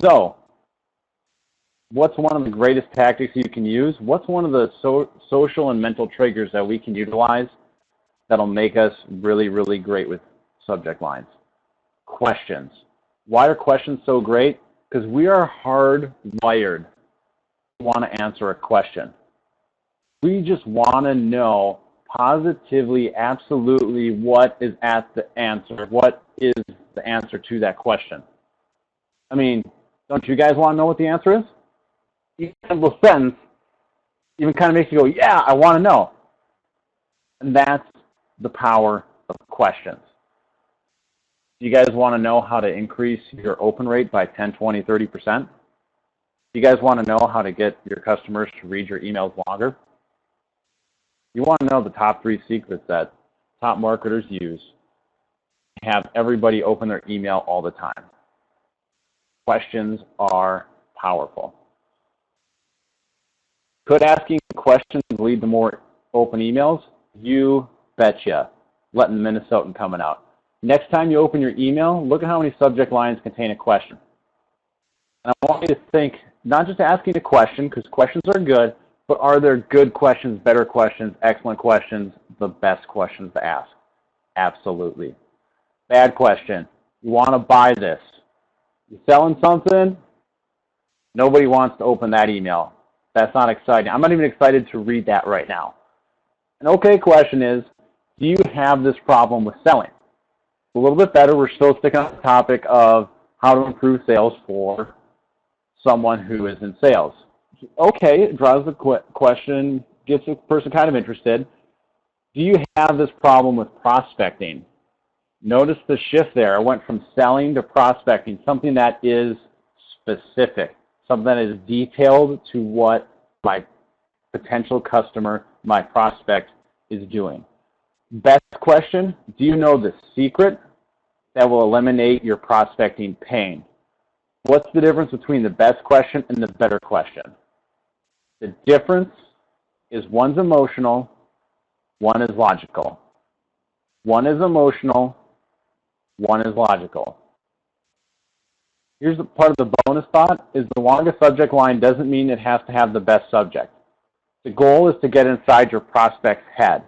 So, what's one of the greatest tactics you can use? What's one of the social and mental triggers that we can utilize that'll make us really, really great with subject lines? Questions. Why are questions so great? Because we are hardwired to want to answer a question. We just want to know positively, absolutely what is at the answer. What is the answer to that question? I mean, don't you guys want to know what the answer is? Even a simple sentence even kind of makes you go, yeah, I want to know. And that's the power of questions. You guys want to know how to increase your open rate by 10, 20, 30%? You guys want to know how to get your customers to read your emails longer? You want to know the top 3 secrets that top marketers use to have everybody open their email all the time. Questions are powerful. Could asking questions lead to more open emails? You betcha. Letting the Minnesotan coming out. Next time you open your email, look at how many subject lines contain a question. And I want you to think, not just asking a question, because questions are good, but are there good questions, better questions, excellent questions, the best questions to ask? Absolutely. Bad question. You want to buy this. You're selling something? Nobody wants to open that email. That's not exciting. I'm not even excited to read that right now. An okay question is, do you have this problem with selling? A little bit better, we're still sticking on the topic of how to improve sales for someone who is in sales. Okay, it draws the question, gets the person kind of interested. Do you have this problem with prospecting? Notice the shift there. I went from selling to prospecting, something that is specific, something that is detailed to what my potential customer, my prospect, is doing. Best question, do you know the secret that will eliminate your prospecting pain? What's the difference between the best question and the better question? The difference is one's emotional, one is logical. One is emotional, one is logical. Here's the part of the bonus thought, is the longest subject line doesn't mean it has to have the best subject. The goal is to get inside your prospect's head.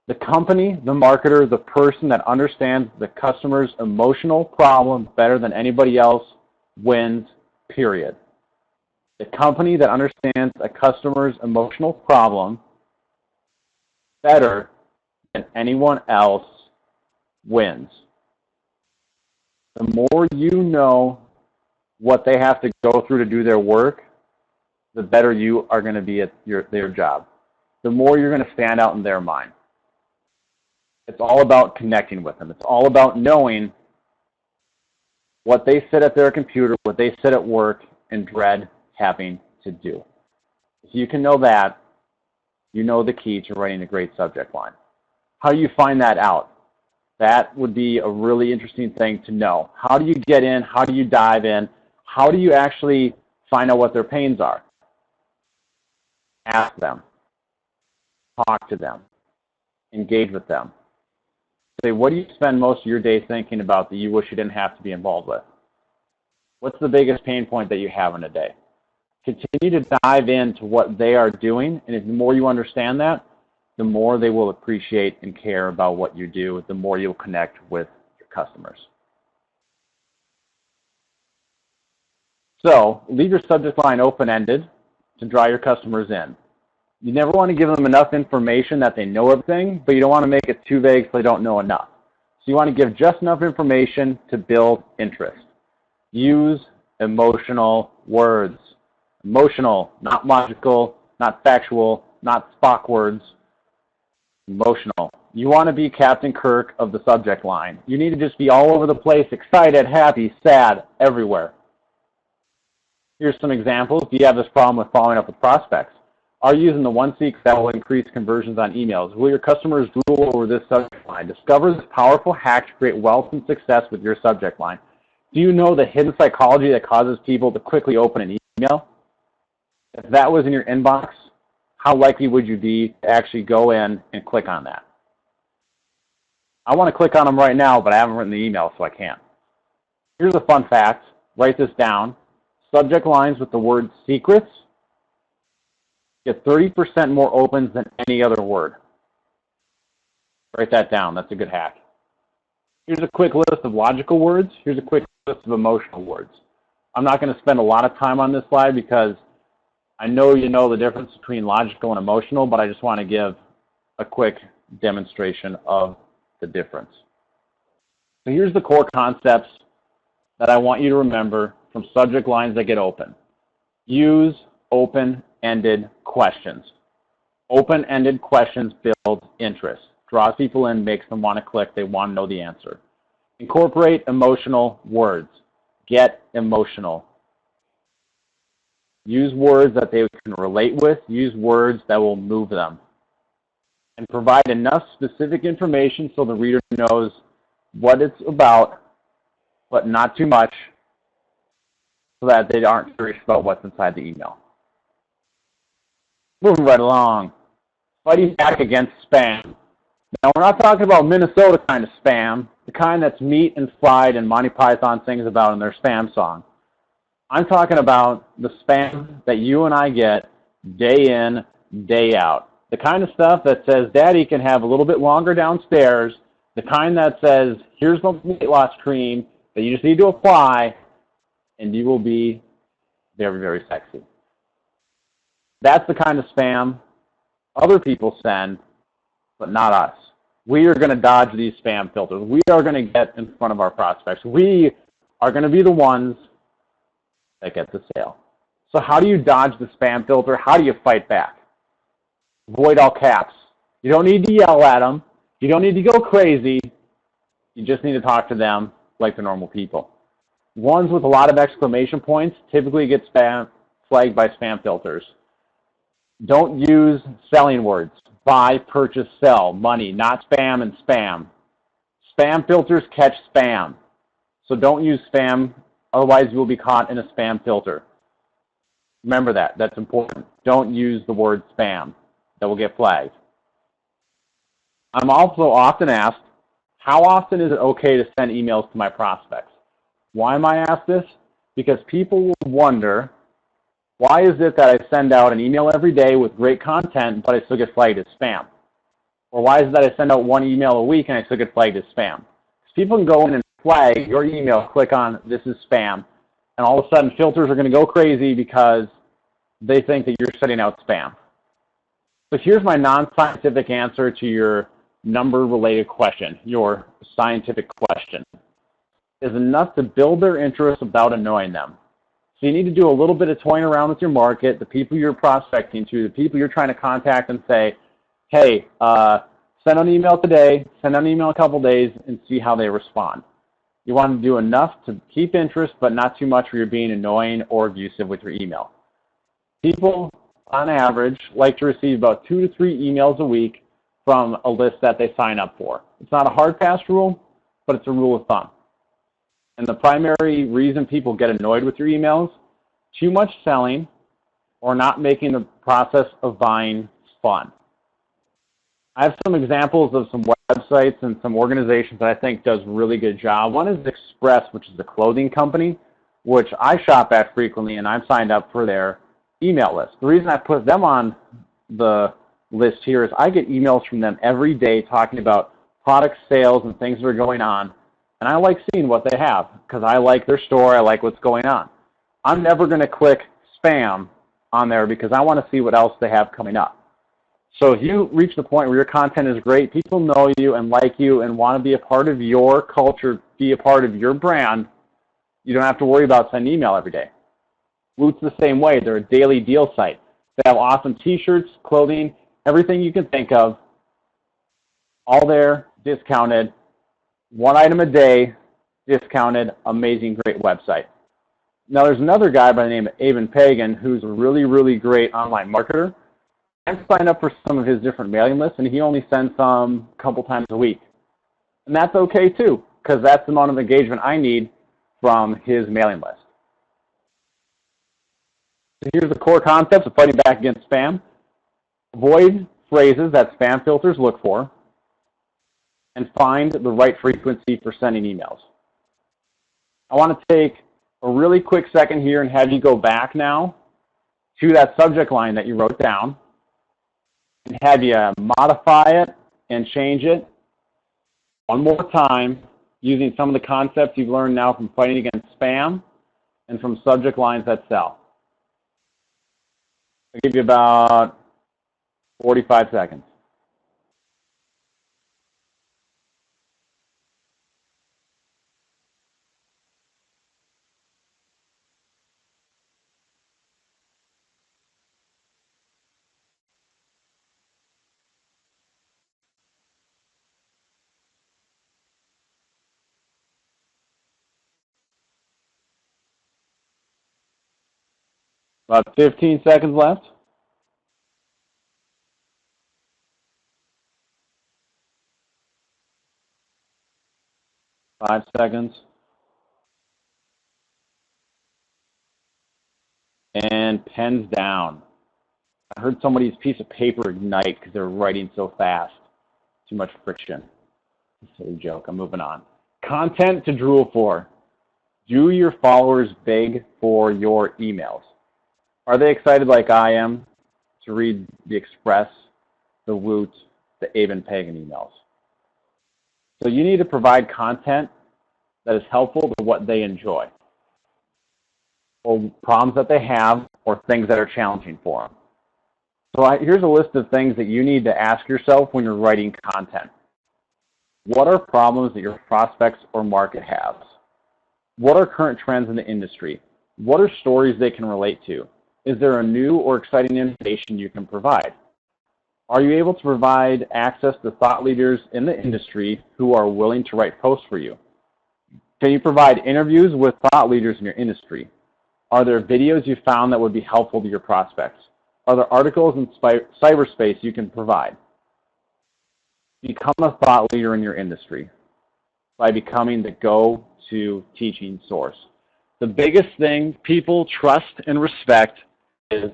The company, the marketer, the person that understands the customer's emotional problem better than anybody else wins, period. The company that understands a customer's emotional problem better than anyone else wins. The more you know what they have to go through to do their work, the better you are going to be at their job. The more you're going to stand out in their mind. It's all about connecting with them. It's all about knowing what they sit at their computer, what they sit at work, and dread having to do. If you can know that, you know the key to writing a great subject line. How do you find that out? That would be a really interesting thing to know. How do you get in? How do you dive in? How do you actually find out what their pains are? Ask them. Talk to them. Engage with them. Say, what do you spend most of your day thinking about that you wish you didn't have to be involved with? What's the biggest pain point that you have in a day? Continue to dive into what they are doing, and the more you understand that, the more they will appreciate and care about what you do, the more you'll connect with your customers. So, leave your subject line open-ended to draw your customers in. You never want to give them enough information that they know everything, but you don't want to make it too vague so they don't know enough. So you want to give just enough information to build interest. Use emotional words. Emotional, not logical, not factual, not Spock words. Emotional. You want to be Captain Kirk of the subject line. You need to just be all over the place, excited, happy, sad, everywhere. Here's some examples. Do you have this problem with following up with prospects? Are you using the one secret that will increase conversions on emails? Will your customers drool over this subject line? Discover this powerful hack to create wealth and success with your subject line. Do you know the hidden psychology that causes people to quickly open an email? If that was in your inbox, how likely would you be to actually go in and click on that? I want to click on them right now, but I haven't written the email, so I can't. Here's a fun fact. Write this down. subject lines with the word secrets get 30% more opens than any other word. Write that down. That's a good hack. Here's a quick list of logical words. Here's a quick list of emotional words. I'm not going to spend a lot of time on this slide because I know you know the difference between logical and emotional, but I just want to give a quick demonstration of the difference. So here's the core concepts that I want you to remember from subject lines that get open. Use open-ended questions. Open-ended questions build interest. Draws people in, makes them want to click. They want to know the answer. Incorporate emotional words. Get emotional. Use words that they can relate with. Use words that will move them. And provide enough specific information so the reader knows what it's about, but not too much, so that they aren't curious about what's inside the email. Moving right along. Fighting back against spam. Now, we're not talking about Minnesota kind of spam, the kind that's meat and fried and Monty Python sings about in their spam song. I'm talking about the spam that you and I get day in, day out. The kind of stuff that says, Daddy can have a little bit longer downstairs. The kind that says, here's the weight loss cream that you just need to apply, and you will be very, very sexy. That's the kind of spam other people send, but not us. We are going to dodge these spam filters. We are going to get in front of our prospects. We are going to be the ones that get the sale. So how do you dodge the spam filter? How do you fight back? Avoid all caps. You don't need to yell at them. You don't need to go crazy. You just need to talk to them like the normal people. Ones with a lot of exclamation points typically get flagged by spam filters. Don't use selling words. Buy, purchase, sell, money, not spam and spam. Spam filters catch spam. So don't use spam, otherwise you will be caught in a spam filter. Remember that. That's important. Don't use the word spam. That will get flagged. I'm also often asked, how often is it okay to send emails to my prospects? Why am I asked this? Because people will wonder, why is it that I send out an email every day with great content, but I still get flagged as spam? Or why is it that I send out one email a week and I still get flagged as spam? Because people can go in and flag your email, click on this is spam, and all of a sudden filters are going to go crazy because they think that you're sending out spam. So here's my non-scientific answer to your number-related question, your scientific question. Is enough to build their interest without annoying them. So you need to do a little bit of toying around with your market, the people you're prospecting to, the people you're trying to contact and say, hey, send an email today, send an email in a couple days, and see how they respond. You want to do enough to keep interest, but not too much where you're being annoying or abusive with your email. People, on average, like to receive about 2 to 3 emails a week from a list that they sign up for. It's not a hard fast rule, but it's a rule of thumb. And the primary reason people get annoyed with your emails, too much selling or not making the process of buying fun. I have some examples of some websites and some organizations that I think does a really good job. One is Express, which is a clothing company, which I shop at frequently, and I'm signed up for their email list. The reason I put them on the list here is I get emails from them every day talking about product sales and things that are going on. And I like seeing what they have because I like their store, I like what's going on. I'm never going to click spam on there because I want to see what else they have coming up. So if you reach the point where your content is great, people know you and like you and want to be a part of your culture, be a part of your brand, you don't have to worry about sending email every day. Woot's the same way. They're a daily deal site. They have awesome t-shirts, clothing, everything you can think of, all there, discounted. 1 item a day, discounted, amazing, great website. Now there's another guy by the name of Avon Pagan who's a really, really great online marketer. I'm signed up for some of his different mailing lists, and he only sends some a couple times a week. And that's okay too, because that's the amount of engagement I need from his mailing list. So here's the core concepts of fighting back against spam. Avoid phrases that spam filters look for, and find the right frequency for sending emails. I want to take a really quick second here and have you go back now to that subject line that you wrote down and have you modify it and change it one more time using some of the concepts you've learned now from fighting against spam and from subject lines that sell. I'll give you about 45 seconds. About 15 seconds left. 5 seconds. And pens down. I heard somebody's piece of paper ignite because they're writing so fast. Too much friction. Silly joke. I'm moving on. Content to drool for. Do your followers beg for your emails? Are they excited like I am to read the Express, the Woot, the Abe Pagan emails? So you need to provide content that is helpful to what they enjoy, or problems that they have, or things that are challenging for them. So here's a list of things that you need to ask yourself when you're writing content. What are problems that your prospects or market has? What are current trends in the industry? What are stories they can relate to? Is there a new or exciting information you can provide? Are you able to provide access to thought leaders in the industry who are willing to write posts for you? Can you provide interviews with thought leaders in your industry? Are there videos you found that would be helpful to your prospects? Are there articles in cyberspace you can provide? Become a thought leader in your industry by becoming the go-to teaching source. The biggest thing people trust and respect is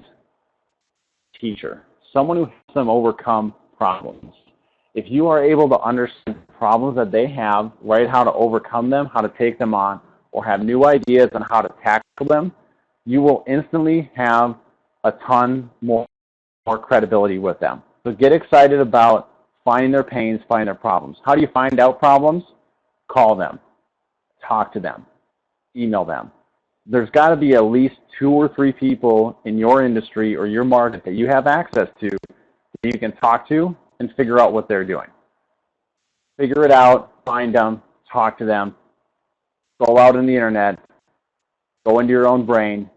teacher, someone who helps them overcome problems. If you are able to understand problems that they have, write how to overcome them, how to take them on, or have new ideas on how to tackle them, you will instantly have a ton more credibility with them. So get excited about finding their pains, finding their problems. How do you find out problems? Call them, talk to them, email them. There's got to be at least 2 or 3 people in your industry or your market that you have access to that you can talk to and figure out what they're doing. Figure it out, find them, talk to them, go out on the internet, go into your own brain,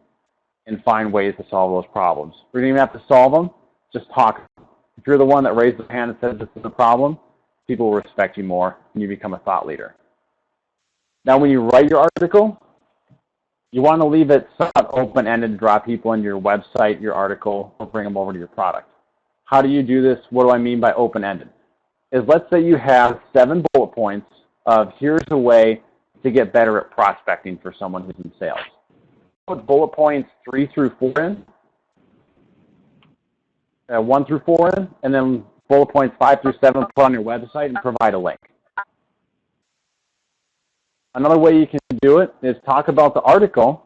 and find ways to solve those problems. You don't even have to solve them, just talk. If you're the one that raised the hand and says this is a problem, people will respect you more and you become a thought leader. Now when you write your article, you want to leave it somewhat open-ended to draw people into your website, your article, or bring them over to your product. How do you do this? What do I mean by open-ended? Let's say you have 7 bullet points of here's a way to get better at prospecting for someone who's in sales. Put bullet points 3 through 4 in, 1 through 4 in, and then bullet points 5 through 7 put on your website and provide a link. Another way you can do it is talk about the article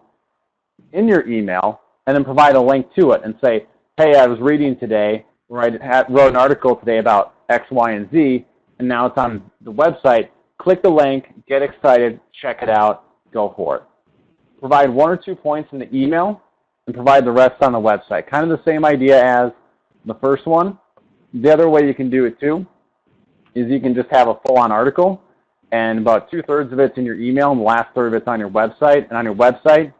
in your email and then provide a link to it and say, hey, I was reading today, wrote an article today about X, Y, and Z, and now it's on the website. Click the link, get excited, check it out, go for it. Provide 1 or 2 points in the email and provide the rest on the website. Kind of the same idea as the first one. The other way you can do it too is you can just have a full-on article and about 2/3 of it's in your email and the last third of it's on your website. And on your website,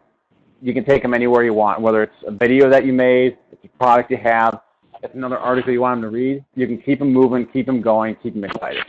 you can take them anywhere you want, whether it's a video that you made, it's a product you have, it's another article you want them to read. You can keep them moving, keep them going, keep them excited.